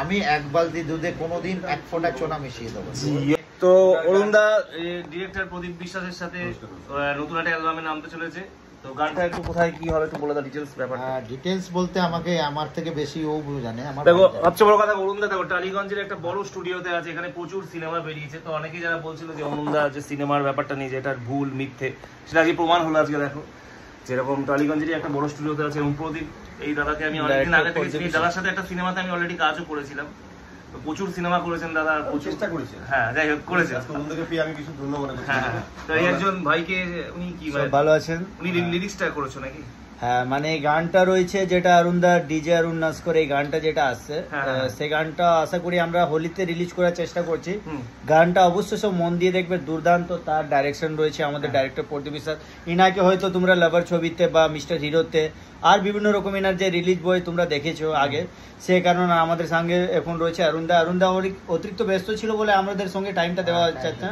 আমি এক বালতি দুধে কোনোদিন এক ফোঁটা চোনা মিশিয়ে দেবো। তো অরুণদা ডিরেক্টর প্রদীপ বিশ্বাসের সাথে নতুন একটা অ্যালবামে নামতে চলেছে। তো গানটা একটু কোথায় কি হবে একটু বলে দাও ডিটেইলস ব্যাপারটা। ডিটেইলস বলতে আমাকে আমার থেকে বেশি ও জানে। আমার দেখো সবচেয়ে বড় কথা অরুণদা দেখো টালিগঞ্জের একটা বড় স্টুডিওতে আছে, এখানে প্রচুর সিনেমা বেরিয়েছে। তো অনেকেই যারা বলছিল যে অরুণদা যে সিনেমার ব্যাপারটা নিয়ে যে এটা ভুল মিথ্যে, সেটা আজকে প্রমাণ হলো। আজকে দেখো যেরকম টালিগঞ্জেরই একটা বড় স্টুডিওতে আছে এবং প্রদীপ এই দাদাকে আমি অনেকদিন আগে থেকে চিনি। দাদার সাথে একটা সিনেমাতে আমি অলরেডি কাজও করেছিলাম। তো প্রচুর সিনেমা করেছেন দাদা, চেষ্টা করেছেন। হ্যাঁ যাই হোক করেছেন। অরুণদাকে পেয়ে আমি কিছু ধন্য মনে করছি। হ্যাঁ তো এই একজন ভাইকে উনি কি ভালো আছেন? উনি লিরিক্সটা করেছো নাকি? হ্যাঁ মানে গানটা রয়েছে যেটা অরুণদা ডিজে অরুণ নাস্কর এই গানটা যেটা আসছে সেই গানটা আশা করি আমরা হোলিতে রিলিজ করার চেষ্টা করছি। গানটা অবশ্যই সব মন দিয়ে দেখবে, দুর্দান্ত তার ডাইরেকশন রয়েছে আমাদের ডাইরেক্টর প্রদীপ বিশ্বাস। ইনাকে হয়তো তোমরা লাভার ছবিতে বা মিস্টার হিরোতে আর বিভিন্ন রকম এনার যে রিলিজ বই তোমরা দেখেছো আগে, সে কারণে আমাদের সঙ্গে এখন রয়েছে অরুণদা। অরুণদা অতিরিক্ত ব্যস্ত ছিল বলে আমাদের সঙ্গে টাইমটা দেওয়া হচ্ছে না।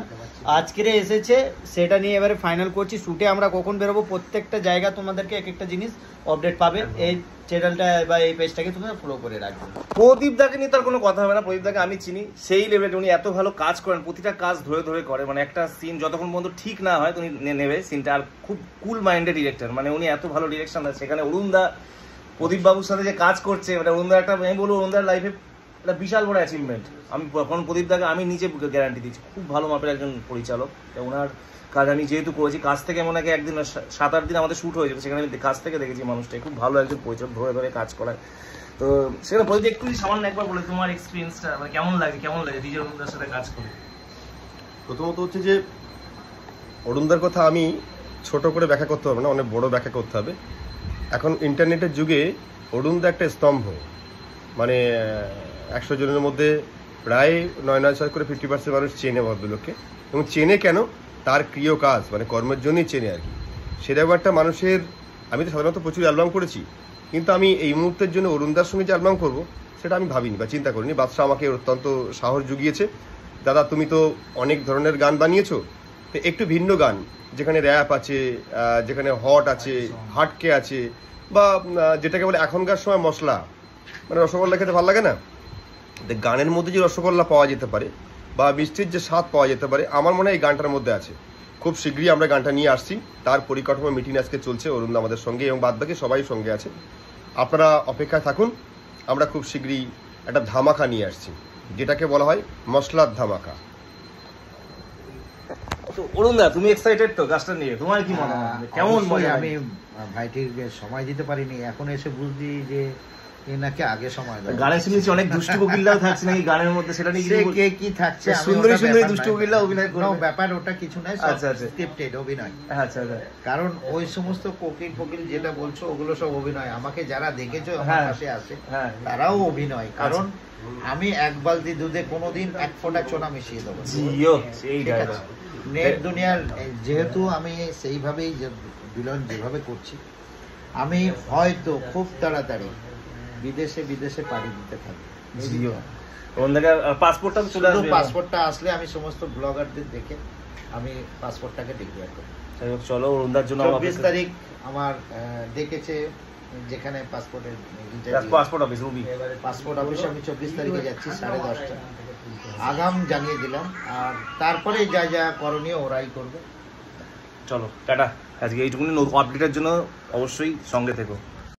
আজকে এসেছে সেটা নিয়ে এবারে ফাইনাল করছি। শুটে আমরা কখন বেরোবো প্রত্যেকটা জায়গা তোমাদেরকে এক একটা জিনিস আপডেট পাবে। এই চ্যানেলটা বা এই পেজটাকে তোমরা ফলো করে রাখবে। প্রদীপ দাকে নিয়ে তার কোনো কথা হবে না। প্রদীপ দাকে আমি চিনি, সেই লেভেলে উনি এত ভালো কাজ করেন, প্রতিটা কাজ ধরে ধরে করে। মানে একটা সিন যতক্ষণ পর্যন্ত ঠিক না হয় তুমি নেবে সিনটা। আর খুব কুল মাইন্ডেড ডিরেক্টর, মানে উনি এত ভালো ডিরেকশন আছে। সেখানে অরুণদা প্রদীপ বাবুর সাথে যে কাজ করছে, মানে অরুণদা একটা আমি বলবো অরুণদার লাইফে একটা বিশাল বড় অ্যাচিভমেন্ট। আমি প্রদীপ দাকে আমি নিজে গ্যারান্টি দিচ্ছি, খুব ভালো মাপের একজন পরিচালক। ওনার কাজ আমি যেহেতু করেছি কাজ থেকে, মনে হয় একদিন 7-8 দিন আমাদের শ্যুট হয়েছিল, সেখানে আমি কাজ থেকে দেখেছি মানুষটা খুব ভালো একজন পরিচালক, ধরে ধরে কাজ করায়। তো সেখানে বলছি একটু সামান্য একবার বলে তোমার এক্সপিরিয়েন্সটা মানে কেমন লাগে ডিজে অরুণদার সাথে কাজ করে? প্রথমত হচ্ছে যে অরুণদার কথা আমি ছোট করে ব্যাখ্যা করতে হবে না, অনেক বড় ব্যাখ্যা করতে হবে। এখন ইন্টারনেটের যুগে অরুণদা একটা স্তম্ভ। মানে 100 জনের মধ্যে প্রায় 9-9 করে 50% মানুষ চেনে ভদ্রলোককে। এবং চেনে কেন? তার প্রিয় কাজ মানে কর্মের জন্যই চেনে আর কি। সেরকম একটা মানুষের আমি তো সাধারণত প্রচুর অ্যালবাম করেছি, কিন্তু আমি এই মুহূর্তের জন্য অরুণদার সঙ্গে যে অ্যালবাম করবো সেটা আমি ভাবিনি বা চিন্তা করিনি। বাদশা আমাকে অত্যন্ত সাহস জুগিয়েছে, দাদা তুমি তো অনেক ধরনের গান বানিয়েছো, তো একটু ভিন্ন গান যেখানে র্যাপ আছে, যেখানে হট আছে, হাটকে আছে, বা যেটাকে বলে এখনকার সময় মশলা, মানে রসগোল্লা খেতে ভালো লাগে না, গানের মধ্যে যে রসগোল্লা পাওয়া যেতে পারে বা মিষ্টির যে স্বাদ পাওয়া যেতে পারে, আমার মনে হয় এই গানটার মধ্যে আছে। খুব শীঘ্রই আমরা গানটা নিয়ে আসছি, তার পরিকাঠামো মিটিং আজকে চলছে অরুণ আমাদের সঙ্গে এবং বাদবাকি সবাই সঙ্গে আছে। আপনারা অপেক্ষায় থাকুন, আমরা খুব শীঘ্রই একটা ধামাকা নিয়ে আসছি, যেটাকে বলা হয় মশলার ধামাকা। তো অরুণদা তুমি এক্সাইটেড তো গাছটা নিয়ে? তোমার কি মনে হয় কেমন মজা? আমি ভাইটির সময় দিতে পারিনি, এখন এসে বুঝলি যে এনাকে আগে সময় দাও। গানের শুনেছি অনেক দুষ্টু কোকিলরাও থাকছে নাকি গানের মধ্যে, সেটা নিয়ে কে কি থাকছে? সুন্দরী সুন্দরী দুষ্টু কোকিলরা অভিনয় করে? ব্যাপার ওটা কিছু নাই, আচ্ছা আচ্ছা স্ক্রিপ্টেড অভিনয়। আচ্ছা আচ্ছা। কারণ ওই সমস্ত কোকিল যেটা বলছো ওগুলো সব অভিনয়। আমাকে যারা দেখেছো আমার পাশে আসে তারাও অভিনয়। কারণ আমি এক বালতি দুধে কোনোদিন এক ফোঁটা চোনা মিশিয়ে দেবো। নেট দুনিয়ার যেহেতু আমি সেইভাবেই বিলন যেভাবে করছি, আমি হয়তো খুব তাড়াতাড়ি বিদেশে পাড়ি দিতে থাকি। পাসপোর্টটা চলে আসবে। পাসপোর্টটা আসলে আমি সমস্ত ব্লগারদের দেখে আমি পাসপোর্টটাকে ডিক্লেয়ার করি। চলো অরুণদার জন্য 24 তারিখ আমার ডেকেছে, যেখানে পাসপোর্ট অফিসে আমি 24 তারিখে যাচ্ছি 10:30। আগাম জানিয়ে দিলাম, আর তারপরে যা যা করণীয় ওরাই করবে। চলো টাটা। আজকে এইটুকুনি আপডেটের জন্য অবশ্যই সঙ্গে থেকো।